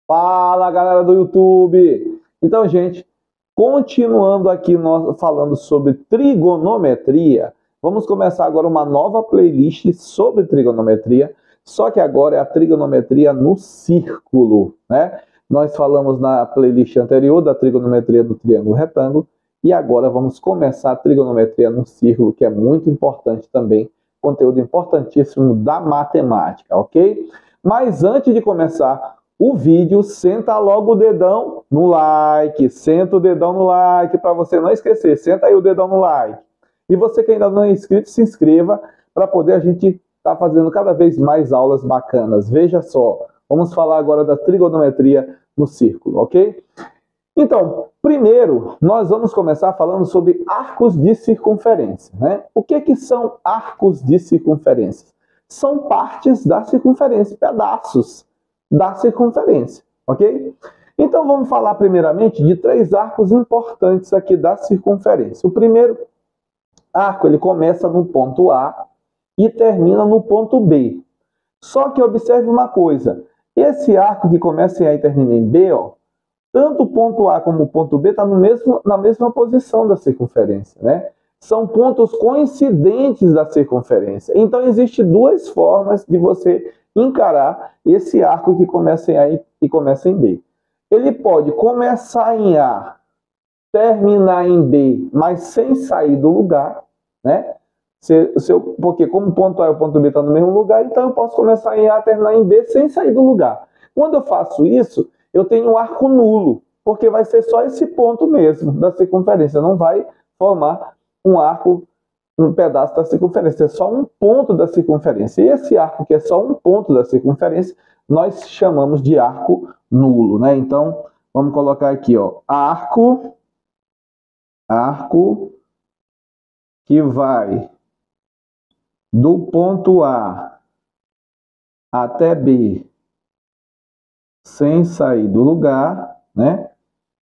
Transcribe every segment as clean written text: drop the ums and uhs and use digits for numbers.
Fala, galera do YouTube! Então, gente, continuando aqui nós falando sobre trigonometria, vamos começar agora uma nova playlist sobre trigonometria, só que agora é a trigonometria no círculo, né? Nós falamos na playlist anterior da trigonometria do triângulo retângulo e agora vamos começar a trigonometria no círculo, que é muito importante também, conteúdo importantíssimo da matemática, ok? Mas antes de começar o vídeo, senta logo o dedão no like, senta o dedão no like para você não esquecer, senta aí o dedão no like. E você que ainda não é inscrito, se inscreva para poder a gente estar fazendo cada vez mais aulas bacanas. Veja só, vamos falar agora da trigonometria no círculo, ok? Então, primeiro, nós vamos começar falando sobre arcos de circunferência, né? O que são arcos de circunferência? São partes da circunferência, pedaços da circunferência, ok? Então vamos falar primeiramente de três arcos importantes aqui da circunferência. O primeiro arco, ele começa no ponto A e termina no ponto B. Só que observe uma coisa, esse arco que começa em A e termina em B, ó, tanto o ponto A como o ponto B está na mesma posição da circunferência, né? São pontos coincidentes da circunferência. Então, existem duas formas de você encarar esse arco que começa em A e começa em B. Ele pode começar em A, terminar em B, mas sem sair do lugar, né? Porque como o ponto A e o ponto B estão no mesmo lugar, então eu posso começar em A, terminar em B sem sair do lugar. Quando eu faço isso, eu tenho um arco nulo, porque vai ser só esse ponto mesmo da circunferência, não vai formar um arco, um pedaço da circunferência, é só um ponto da circunferência. E esse arco que é só um ponto da circunferência, nós chamamos de arco nulo, né? Então, vamos colocar aqui, ó, arco que vai do ponto A até B sem sair do lugar, né?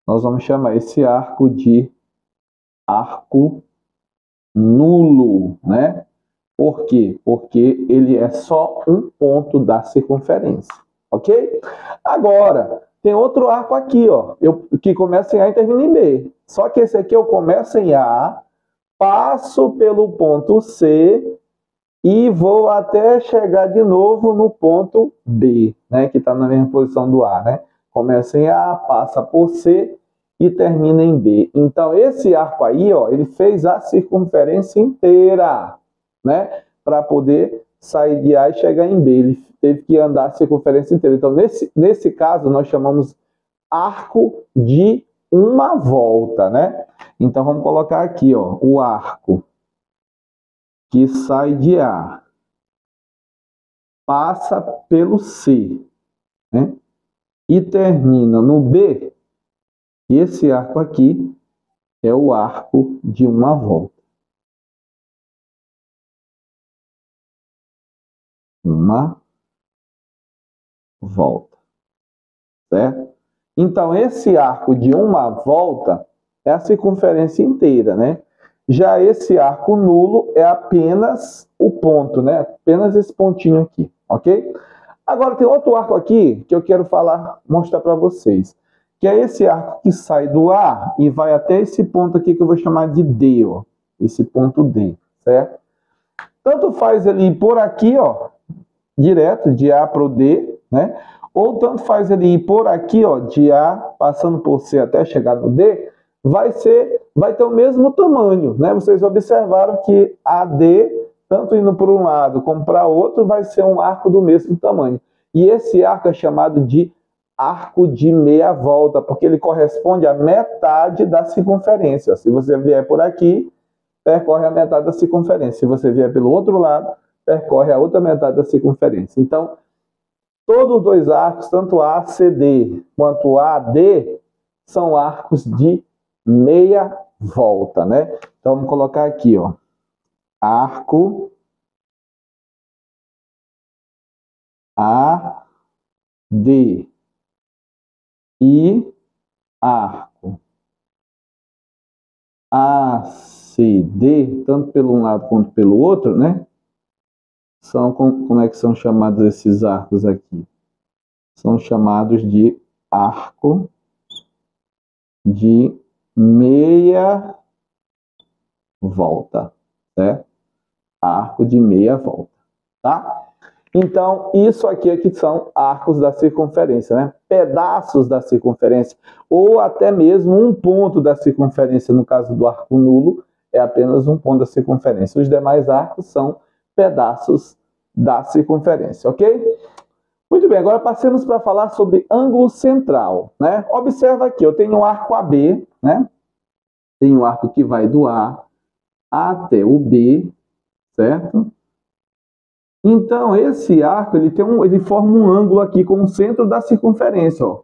Nós vamos chamar esse arco de arco nulo, né? Por quê? Porque ele é só um ponto da circunferência, ok? Agora, tem outro arco aqui, ó, que começa em A e termina em B. Só que esse aqui eu começo em A, passo pelo ponto C e vou até chegar de novo no ponto B, né? Que está na mesma posição do A, né? Começa em A, passa por C e termina em B. Então, esse arco aí, ó, ele fez a circunferência inteira, né? Para poder sair de A e chegar em B. Ele teve que andar a circunferência inteira. Então, nesse caso, nós chamamos arco de uma volta, né? Então, vamos colocar aqui, ó, o arco que sai de A, passa pelo C, né? E termina no B. Esse arco aqui é o arco de uma volta. Uma volta, certo? Então, esse arco de uma volta é a circunferência inteira, né? Já esse arco nulo é apenas o ponto, né? Apenas esse pontinho aqui, ok? Agora, tem outro arco aqui que eu quero mostrar para vocês, que é esse arco que sai do A e vai até esse ponto aqui que eu vou chamar de D, ó. Esse ponto D, certo? Tanto faz ele ir por aqui, ó, direto, de A para o D, né? Ou tanto faz ele ir por aqui, ó, de A, passando por C até chegar no D, vai ter o mesmo tamanho, né? Vocês observaram que AD, tanto indo para um lado como para outro, vai ser um arco do mesmo tamanho. E esse arco é chamado de arco de meia volta, porque ele corresponde à metade da circunferência. Se você vier por aqui, percorre a metade da circunferência. Se você vier pelo outro lado, percorre a outra metade da circunferência. Então, todos os dois arcos, tanto ACD quanto AD, são arcos de meia volta, né? Então, vamos colocar aqui, ó, arco AD e arco ACD, tanto pelo um lado quanto pelo outro, né? Como é que são chamados esses arcos aqui? São chamados de arco de meia volta, certo? Arco de meia volta, tá? Então, isso aqui é que são arcos da circunferência, né? Pedaços da circunferência, ou até mesmo um ponto da circunferência, no caso do arco nulo, é apenas um ponto da circunferência. Os demais arcos são pedaços da circunferência, ok? Muito bem, agora passemos para falar sobre ângulo central, né? Observa aqui, eu tenho um arco AB, né? Tenho um arco que vai do A até o B, certo? Então, esse arco, ele forma um ângulo aqui com o centro da circunferência, ó.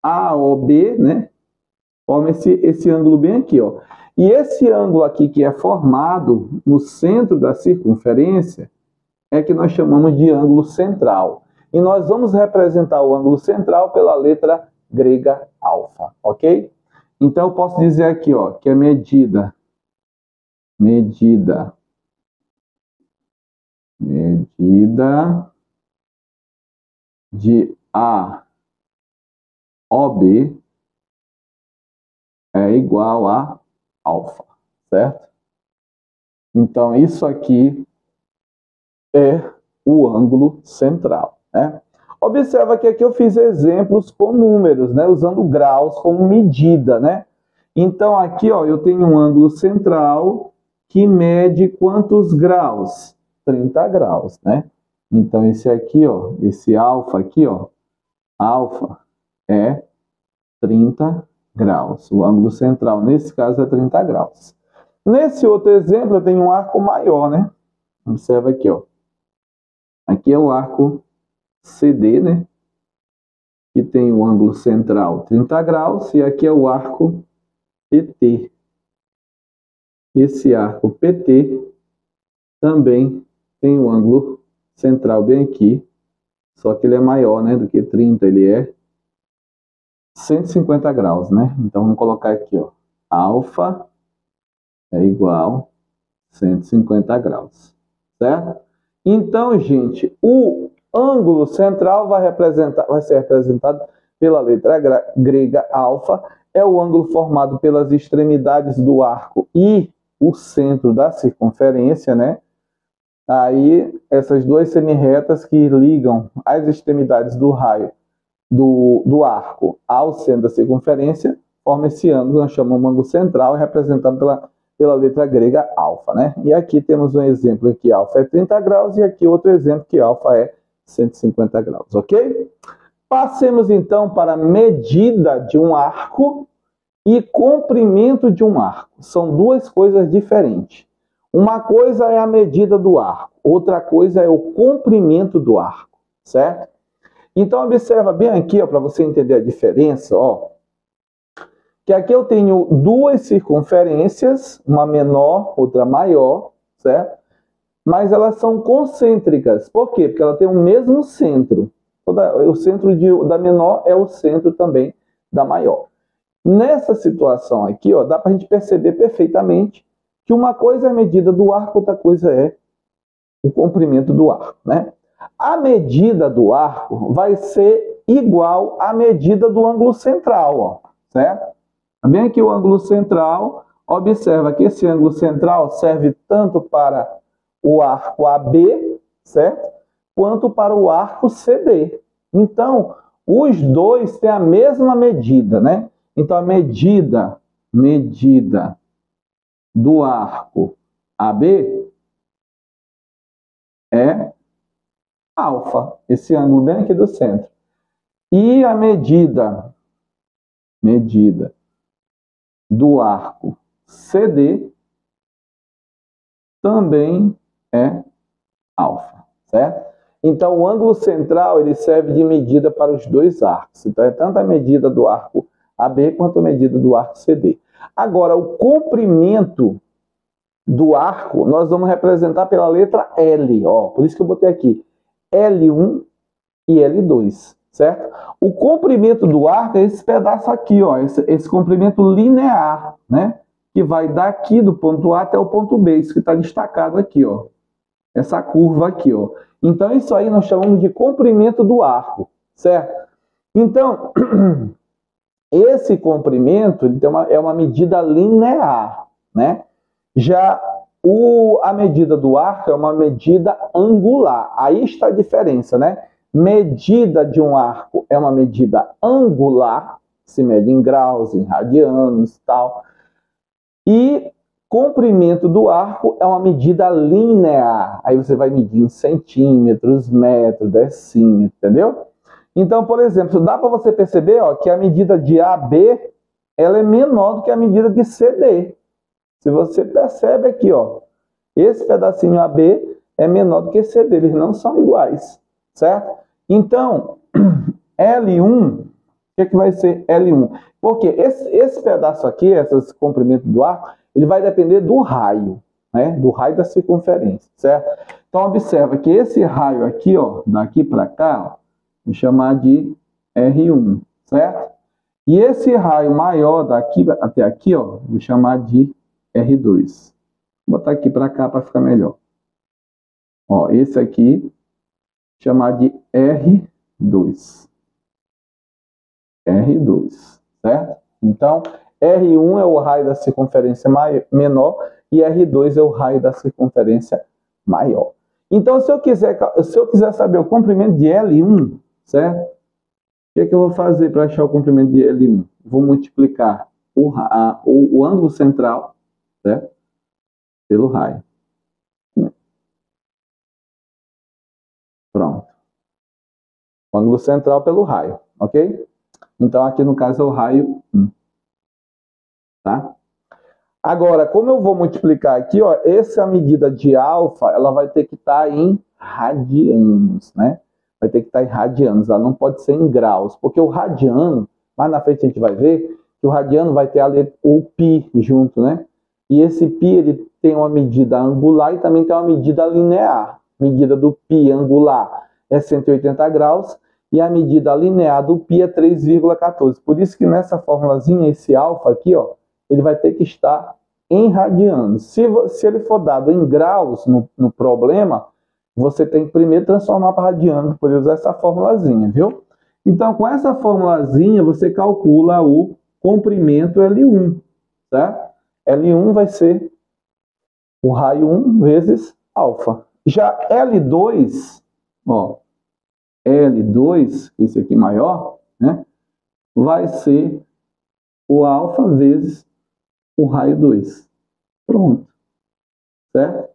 AOB, né? Forma esse ângulo bem aqui, ó. E esse ângulo aqui que é formado no centro da circunferência é que nós chamamos de ângulo central. E nós vamos representar o ângulo central pela letra grega alfa, ok? Então, eu posso dizer aqui, ó, que a medida de AOB é igual a alfa, certo? Então, isso aqui é o ângulo central, né? Observa que aqui eu fiz exemplos com números, né? Usando graus como medida, né? Então, aqui, ó, eu tenho um ângulo central que mede quantos graus? 30 graus, né? Então, esse aqui, ó, esse alfa aqui, ó, alfa é 30 graus. O ângulo central, nesse caso, é 30 graus. Nesse outro exemplo, eu tenho um arco maior, né? Observa aqui, ó. Aqui é o arco CD, né? Que tem o ângulo central 30 graus. E aqui é o arco PT. Esse arco PT também tem o ângulo central bem aqui, só que ele é maior, né, do que 30, ele é 150 graus, né? Então, vamos colocar aqui, ó, alfa é igual a 150 graus, certo? Então, gente, o ângulo central vai ser representado pela letra grega alfa, é o ângulo formado pelas extremidades do arco e o centro da circunferência, né? Aí, essas duas semirretas que ligam as extremidades do raio do arco ao centro da circunferência formam esse ângulo, nós chamamos de ângulo central, representado pela letra grega alfa, né? E aqui temos um exemplo em que alfa é 30 graus e aqui outro exemplo que alfa é 150 graus, ok? Passemos então para a medida de um arco e comprimento de um arco. São duas coisas diferentes. Uma coisa é a medida do arco, outra coisa é o comprimento do arco, certo? Então, observa bem aqui, para você entender a diferença, ó, que aqui eu tenho duas circunferências, uma menor, outra maior, certo? Mas elas são concêntricas. Por quê? Porque ela tem o mesmo centro. O centro da menor é o centro também da maior. Nessa situação aqui, ó, dá para a gente perceber perfeitamente que uma coisa é a medida do arco, outra coisa é o comprimento do arco, né? A medida do arco vai ser igual à medida do ângulo central, ó, certo? Bem aqui o ângulo central, observa que esse ângulo central serve tanto para o arco AB, certo? Quanto para o arco CD. Então, os dois têm a mesma medida, né? Então, a medida do arco AB é alfa, esse ângulo bem aqui do centro. E a medida do arco CD também é alfa, certo? Então, o ângulo central ele serve de medida para os dois arcos. Então, é tanto a medida do arco AB quanto a medida do arco CD. Agora, o comprimento do arco, nós vamos representar pela letra L, ó. Por isso que eu botei aqui L1 e L2, certo? O comprimento do arco é esse pedaço aqui, ó, esse comprimento linear, né? Que vai daqui do ponto A até o ponto B, isso que está destacado aqui, ó. Essa curva aqui, ó. Então, isso aí nós chamamos de comprimento do arco, certo? Então, esse comprimento ele é uma medida linear, né? Já a medida do arco é uma medida angular. Aí está a diferença, né? Medida de um arco é uma medida angular, se mede em graus, em radianos e tal. E comprimento do arco é uma medida linear. Aí você vai medir em centímetros, metros, decímetros, entendeu? Então, por exemplo, dá para você perceber que a medida de AB ela é menor do que a medida de CD. Se você percebe aqui, esse pedacinho AB é menor do que CD, eles não são iguais, certo? Então, L1, o que vai ser L1? Porque esse pedaço aqui, esse comprimento do arco, ele vai depender do raio, né? Do raio da circunferência, certo? Então, observa que esse raio aqui, daqui para cá, vou chamar de R1, certo? E esse raio maior daqui até aqui, vou chamar de R2. Vou botar aqui para cá para ficar melhor. Esse aqui, chamar de R2. R2, certo? Então, R1 é o raio da circunferência menor e R2 é o raio da circunferência maior. Então, se eu quiser saber o comprimento de L1, certo? O que eu vou fazer para achar o comprimento de L1? Vou multiplicar o ângulo central, certo? Pelo raio. Pronto. O ângulo central pelo raio, ok? Então, aqui no caso é o raio 1. Tá? Agora, como eu vou multiplicar aqui, essa medida de alfa, ela vai ter que estar em radianos, né? Vai ter que estar em radianos, ela não pode ser em graus, porque o radiano, mais na frente a gente vai ver, que o radiano vai ter ali o π junto, né? E esse π, ele tem uma medida angular e também tem uma medida linear. A medida do π angular é 180 graus e a medida linear do π é 3,14. Por isso que nessa formulazinha, esse alfa aqui, ele vai ter que estar em radianos. Se ele for dado em graus no problema, você tem que primeiro transformar para radianos, para poder usar essa formulazinha, viu? Então, com essa formulazinha, você calcula o comprimento L1, certo? L1 vai ser o raio 1 vezes alfa. Já L2, L2, esse aqui maior, né? Vai ser o alfa vezes o raio 2. Pronto. Certo?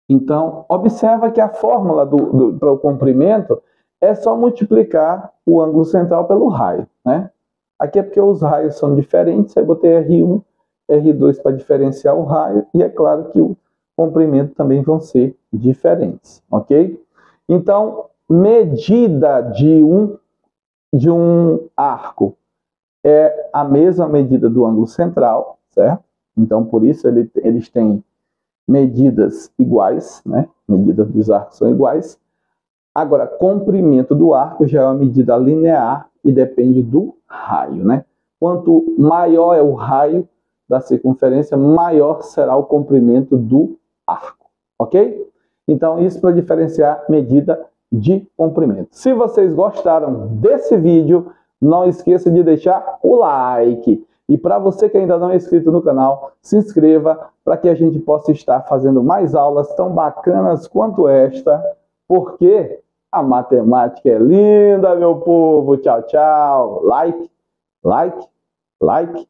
Então, observa que a fórmula para o comprimento é só multiplicar o ângulo central pelo raio, né? Aqui é porque os raios são diferentes, aí botei R1, R2 para diferenciar o raio, e é claro que o comprimento também vão ser diferentes, ok? Então, medida de um arco é a mesma medida do ângulo central, certo? Então, por isso, eles têm medidas iguais, né? Medidas dos arcos são iguais. Agora, comprimento do arco já é uma medida linear e depende do raio, né? Quanto maior é o raio da circunferência, maior será o comprimento do arco, ok? Então, isso para diferenciar medida de comprimento. Se vocês gostaram desse vídeo, não esqueça de deixar o like. E para você que ainda não é inscrito no canal, se inscreva para que a gente possa estar fazendo mais aulas tão bacanas quanto esta, porque a matemática é linda, meu povo. Tchau, tchau. Like, like, like.